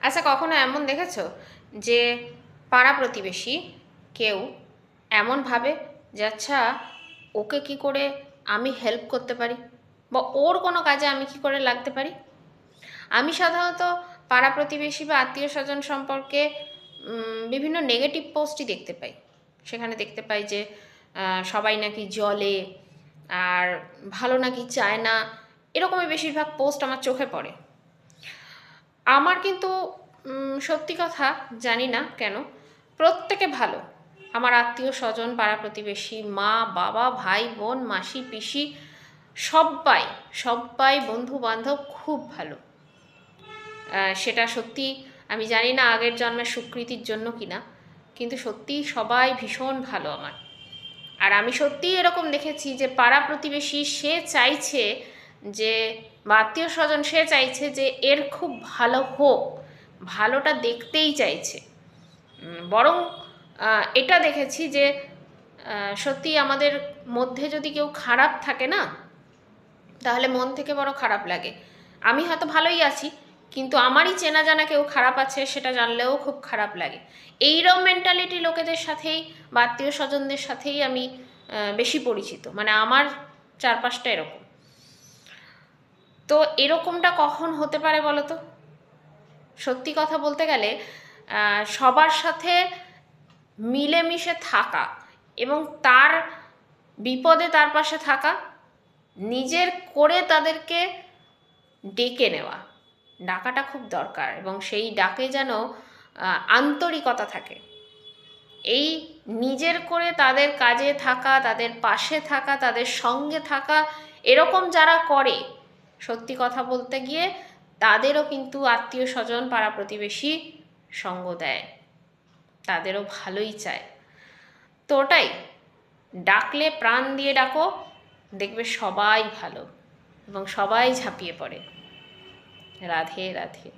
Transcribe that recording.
আচ্ছা, কখনো এমন দেখেছো যে পাড়া প্রতিবেশী কেউ এমন ভাবে যে আচ্ছা, ওকে কি করে আমি হেল্প করতে পারি, বা ওর কোনো কাজে আমি কি করে লাগতে পারি? আমি সাধারণত পাড়া প্রতিবেশী বা আত্মীয় স্বজন সম্পর্কে বিভিন্ন নেগেটিভ পোস্টই দেখতে পাই। সেখানে দেখতে পাই যে সবাই নাকি জলে, আর ভালো নাকি চায় না, এরকমই বেশিরভাগ পোস্ট আমার চোখে পড়ে। আমার কিন্তু সত্যি কথা জানি না কেন প্রত্যেকে ভালো। আমার আত্মীয় স্বজন, পাড়া প্রতিবেশী, মা বাবা, ভাই বোন, মাসি পিসি, সব্বাই সব্বাই বন্ধু বান্ধব খুব ভালো। সেটা সত্যি আমি জানি না আগের জন্মের স্বীকৃতির জন্য কিনা, কিন্তু সত্যিই সবাই ভীষণ ভালো আমার। আর আমি সত্যিই এরকম দেখেছি যে পাড়া প্রতিবেশী সে চাইছে যে, বা আত্মীয় স্বজন সে চাইছে যে এর খুব ভালো হোক, ভালোটা দেখতেই চাইছে। বরং এটা দেখেছি যে সত্যি আমাদের মধ্যে যদি কেউ খারাপ থাকে না, তাহলে মন থেকে বড় খারাপ লাগে। আমি হয়তো ভালোই আছি, কিন্তু আমারই চেনা জানা কেউ খারাপ আছে সেটা জানলেও খুব খারাপ লাগে। এইরকম মেন্টালিটি লোকেদের সাথেই বা আত্মীয় স্বজনদের সাথেই আমি বেশি পরিচিত, মানে আমার চারপাশটা এরকম। তো এরকমটা কখন হতে পারে বলো তো? সত্যি কথা বলতে গেলে সবার সাথে মিলেমিশে থাকা এবং তার বিপদে তার পাশে থাকা, নিজের করে তাদেরকে ডেকে নেওয়া, ডাকাটা খুব দরকার, এবং সেই ডাকে যেন আন্তরিকতা থাকে। এই নিজের করে তাদের কাজে থাকা, তাদের পাশে থাকা, তাদের সঙ্গে থাকা, এরকম যারা করে, সত্যি কথা বলতে গিয়ে তাদেরও কিন্তু আত্মীয় স্বজন, পাড়া প্রতিবেশী সঙ্গ দেয়, তাদেরও ভালোই চায়। তো ওটাই, ডাকলে প্রাণ দিয়ে ডাকো, দেখবে সবাই ভালো এবং সবাই ঝাঁপিয়ে পড়ে। রাধে রাধে।